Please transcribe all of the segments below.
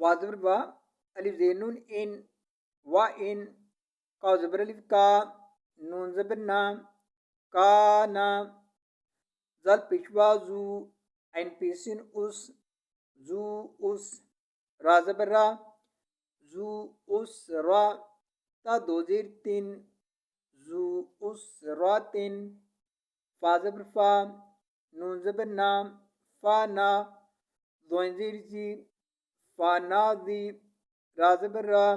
वाजबर वा अलिफ ज़ेर नून इन वा इन का ज़बर अलिफ का नून ज़बर ना काना ज़ल पेशवा जू ऐन पेशिन उस जू उस रा ज़बर रा जू उस रा ता दो ज़ेर तीन जू उस रा तीन फा ज़बर फा नून ज़बर ना फा ना दोइन ज़ेर जी फा ना दी रा ज़बर रा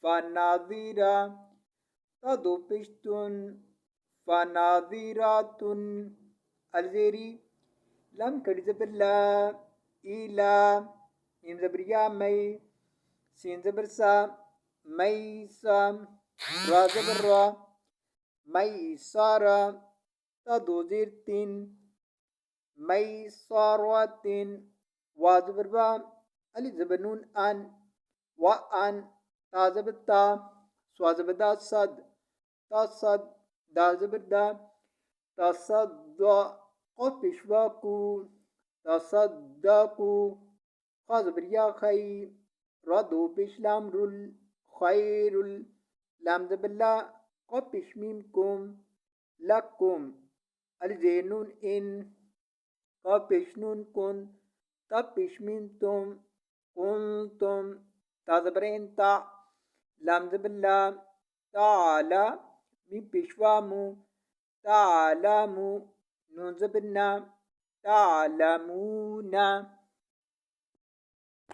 फा ना दी रा ता दो पेशतुन फा ना दी रा तुन अलजेरी लम कड़ी ज़बर ला ईला मीम ज़बर या मई सीन ज़बर सा मई सा रा ज़बर रा मई सारा ता दो ज़ेर तीन मई सारवातिन वा ज़बर वा अलिफ ज़बर नून अन वा अन ता ज़बर ता स्वा ज़बर दा सद ता सद दाल ज़बर दा تصدق قف पेशवाकू تصدقू खा ज़बर या खई रा दो पेश लाम रुल खैरुल लाम ज़बर ला कफ पेश मीम कुम लकुम अलिफ ज़ेर नून इन कफ पेश नून कुन तब पेश मीम तुम कुंतुम ता ज़बर इन ता लाम ज़बर ला ताला मीम पेशवा मु तालामु नून ज़बर ना तालमूना